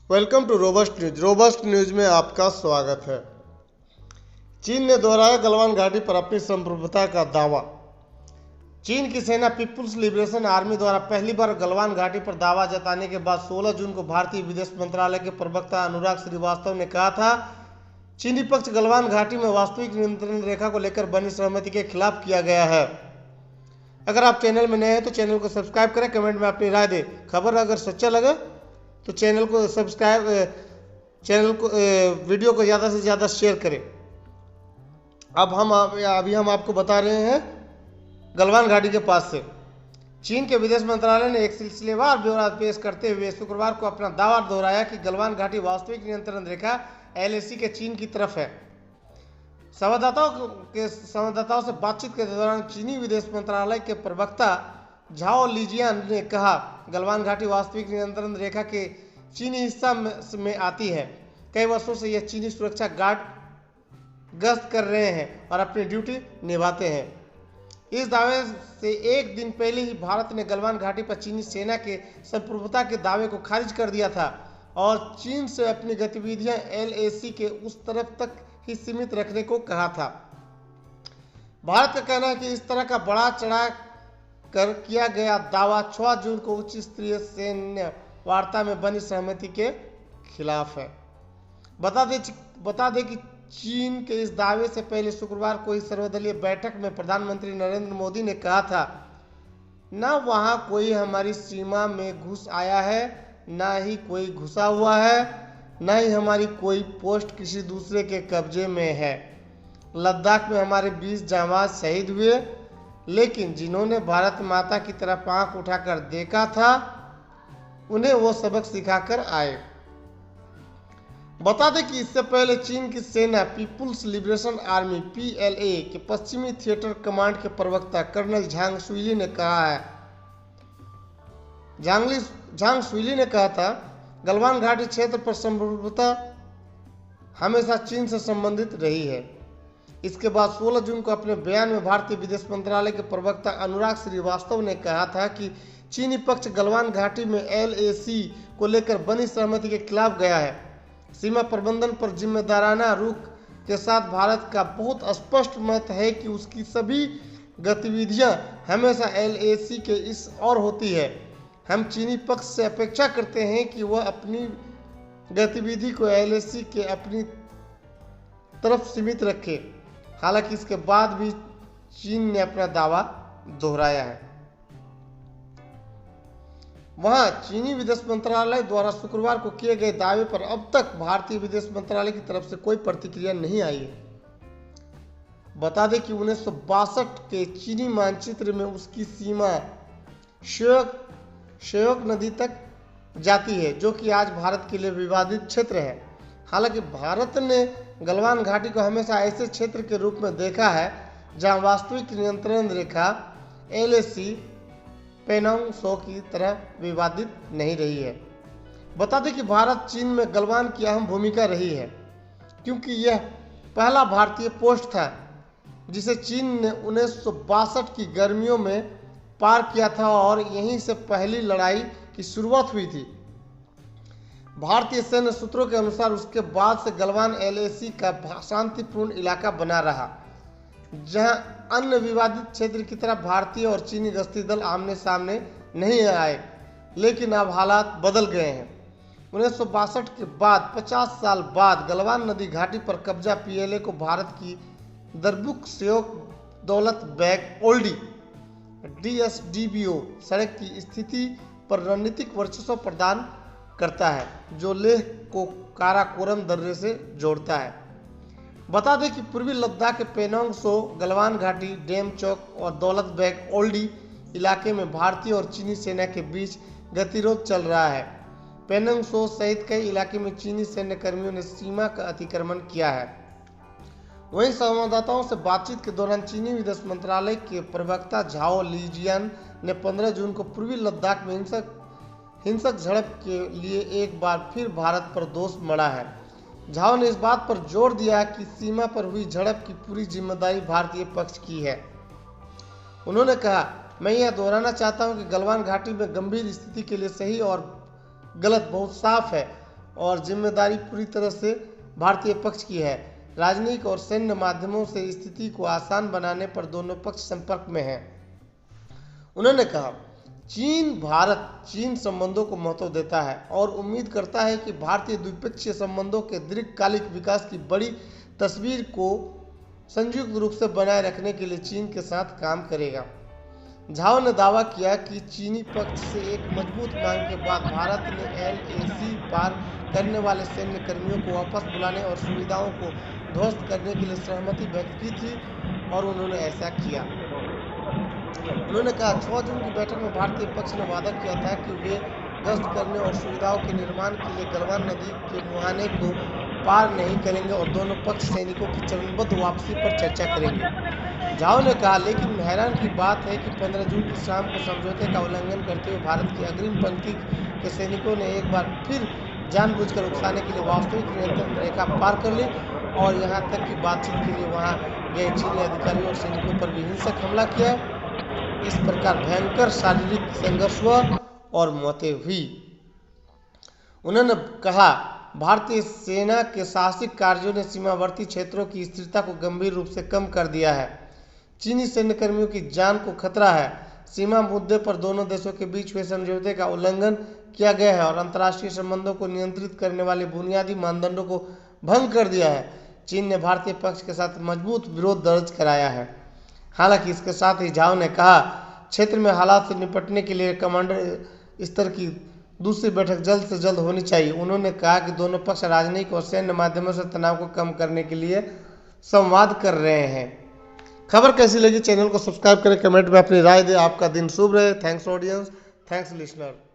Welcome to Robust News. Robust News में आपका स्वागत है। चीन ने दोहराया गलवान घाटी पर अपनी संप्रभुता का दावा। चीन की सेना पीपुल्स लिबरेशन आर्मी द्वारा पहली बार गलवान घाटी पर दावा जताने के बाद 16 जून को भारतीय विदेश मंत्रालय के प्रवक्ता अनुराग श्रीवास्तव ने कहा था, चीनी पक्ष गलवान घाटी में वास्तविक नियंत्रण रेखा को लेकर बनी सहमति के खिलाफ किया गया है। अगर आप चैनल में नए हैं तो चैनल को सब्सक्राइब करें, कमेंट में अपनी राय दें। खबर अगर सच्चा लगे तो चैनल को वीडियो को ज़्यादा से ज़्यादा शेयर करें। अभी हम आपको बता रहे हैं गलवान घाटी के पास से चीन के विदेश मंत्रालय ने एक सिलसिलेवार ब्यौरा पेश करते हुए शुक्रवार को अपना दावा दोहराया कि गलवान घाटी वास्तविक नियंत्रण रेखा LAC के चीन की तरफ है। संवाददाताओं से बातचीत के दौरान चीनी विदेश मंत्रालय के प्रवक्ता झाओ लिजियान ने कहा, गलवान घाटी वास्तविक नियंत्रण रेखा के चीनी हिस्सा में आती है। कई वर्षों से यह चीनी सुरक्षा गार्ड गश्त कर रहे हैं और अपनी ड्यूटी निभाते हैं। इस दावे से एक दिन पहले ही भारत ने गलवान घाटी पर चीनी सेना के संप्रभुता के दावे को खारिज कर दिया था और चीन से अपनी गतिविधियां LAC के उस तरफ तक ही सीमित रखने को कहा था। भारत का कहना है कि इस तरह का बड़ा चढ़ा कर किया गया दावा 6 जून को उच्च स्तरीय सैन्य वार्ता में बनी सहमति के खिलाफ है। बता दें कि चीन के इस दावे से पहले शुक्रवार को ही सर्वदलीय बैठक में प्रधानमंत्री नरेंद्र मोदी ने कहा था, न वहां कोई हमारी सीमा में घुस आया है, न ही कोई घुसा हुआ है, न ही हमारी कोई पोस्ट किसी दूसरे के कब्जे में है। लद्दाख में हमारे 20 जांबाज शहीद हुए, लेकिन जिन्होंने भारत माता की तरफ आंख उठाकर देखा था उन्हें वो सबक सिखाकर आए। बता दें कि इससे पहले चीन की सेना पीपुल्स लिबरेशन आर्मी PLA के पश्चिमी थिएटर कमांड के प्रवक्ता कर्नल झांग शुइली ने कहा था, गलवान घाटी क्षेत्र पर संप्रभुता हमेशा चीन से संबंधित रही है। इसके बाद 16 जून को अपने बयान में भारतीय विदेश मंत्रालय के प्रवक्ता अनुराग श्रीवास्तव ने कहा था कि चीनी पक्ष गलवान घाटी में LAC को लेकर बनी सहमति के खिलाफ गया है। सीमा प्रबंधन पर जिम्मेदाराना रुख के साथ भारत का बहुत स्पष्ट मत है कि उसकी सभी गतिविधियां हमेशा LAC के इस और होती है। हम चीनी पक्ष से अपेक्षा करते हैं कि वह अपनी गतिविधि को LAC के अपनी तरफ सीमित रखे। हालांकि इसके बाद भी चीन ने अपना दावा दोहराया है। वहां चीनी विदेश मंत्रालय द्वारा शुक्रवार को किए गए दावे पर अब तक भारतीय विदेश मंत्रालय की तरफ से कोई प्रतिक्रिया नहीं आई है। बता दें कि 1962 के चीनी मानचित्र में उसकी सीमा श्योक नदी तक जाती है, जो कि आज भारत के लिए विवादित क्षेत्र है। हालांकि भारत ने गलवान घाटी को हमेशा ऐसे क्षेत्र के रूप में देखा है जहां वास्तविक नियंत्रण रेखा LAC पेनोंग सो की तरह विवादित नहीं रही है। बता दें कि भारत चीन में गलवान की अहम भूमिका रही है, क्योंकि यह पहला भारतीय पोस्ट था जिसे चीन ने 1962 की गर्मियों में पार किया था और यहीं से पहली लड़ाई की शुरुआत हुई थी। भारतीय सैन्य सूत्रों के अनुसार उसके बाद से गलवान LAC का शांतिपूर्ण इलाका बना रहा, जहां अन्य विवादित क्षेत्र की तरह भारतीय और चीनी गश्ती दल आमने सामने नहीं आए। लेकिन अब हालात बदल गए हैं। 1962 के बाद 50 साल बाद गलवान नदी घाटी पर कब्जा PLA को भारत की दरबुक श्योक दौलत बेग ओल्डी DSDBO सड़क की स्थिति पर रणनीतिक वर्चस्व प्रदान करता है, जो लेह को काराकोरम दर्रे से जोड़ता है। बता दें कि पूर्वी लद्दाख के पेनोंग सो, गलवान घाटी, डेम चौक और दौलत बेग ओल्डी इलाके में भारतीय और चीनी सेना के बीच गतिरोध चल रहा है। पेनोंग सो सहित कई इलाके में चीनी सैन्य कर्मियों ने सीमा का अतिक्रमण किया है। वहीं संवाददाताओं से बातचीत के दौरान चीनी विदेश मंत्रालय के प्रवक्ता झाओ लिजियान ने 15 जून को पूर्वी लद्दाख में हिंसक झड़प के लिए एक बार फिर भारत पर दोष मढ़ा है। झाओ ने इस बात पर जोर दिया कि सीमा पर हुई झड़प की पूरी जिम्मेदारी भारतीय पक्ष की है। उन्होंने कहा, मैं यह दोहराना चाहता हूं कि गलवान घाटी में गंभीर स्थिति के लिए सही और गलत बहुत साफ है और जिम्मेदारी पूरी तरह से भारतीय पक्ष की है। राजनयिक और सैन्य माध्यमों से स्थिति को आसान बनाने पर दोनों पक्ष संपर्क में हैं। उन्होंने कहा, भारत चीन संबंधों को महत्व देता है और उम्मीद करता है कि भारतीय द्विपक्षीय संबंधों के दीर्घकालिक विकास की बड़ी तस्वीर को संयुक्त रूप से बनाए रखने के लिए चीन के साथ काम करेगा। झाओ ने दावा किया कि चीनी पक्ष से एक मजबूत मांग के बाद भारत ने LAC पार करने वाले सैन्य कर्मियों को वापस बुलाने और सुविधाओं को ध्वस्त करने के लिए सहमति व्यक्त की थी और उन्होंने ऐसा किया। उन्होंने कहा, 6 जून की बैठक में भारतीय पक्ष ने वादा किया था कि वे गश्त करने और सुविधाओं के निर्माण के लिए गलवान नदी के मुहाने को पार नहीं करेंगे और दोनों पक्ष सैनिकों की चरणबद्ध वापसी पर चर्चा करेंगे। झाओ ने कहा, लेकिन हैरान की बात है कि 15 जून की शाम को समझौते का उल्लंघन करते हुए भारत की अग्रिम पंक्ति के सैनिकों ने एक बार फिर जानबूझकर उकसाने के लिए वास्तविक नियंत्रण रेखा पार कर ली और यहाँ तक कि बातचीत के लिए वहाँ गए चीनी अधिकारियों और सैनिकों पर भी हिंसक हमला किया। इस प्रकार भयंकर शारीरिक संघर्ष हुआ और मौतें हुई। उन्होंने कहा, भारतीय सेना के साहसिक कार्यों ने सीमावर्ती क्षेत्रों की स्थिरता को गंभीर रूप से कम कर दिया है। चीनी सैन्यकर्मियों की जान को खतरा है। सीमा मुद्दे पर दोनों देशों के बीच हुए समझौते का उल्लंघन किया गया है और अंतर्राष्ट्रीय संबंधों को नियंत्रित करने वाले बुनियादी मानदंडों को भंग कर दिया है। चीन ने भारतीय पक्ष के साथ मजबूत विरोध दर्ज कराया है। हालांकि इसके साथ ही झाओ ने कहा, क्षेत्र में हालात से निपटने के लिए कमांडर स्तर की दूसरी बैठक जल्द से जल्द होनी चाहिए। उन्होंने कहा कि दोनों पक्ष राजनयिक और सैन्य माध्यमों से तनाव को कम करने के लिए संवाद कर रहे हैं। खबर कैसी लगी, चैनल को सब्सक्राइब करें, कमेंट में अपनी राय दें। आपका दिन शुभ रहे। Thanks audience, thanks listener.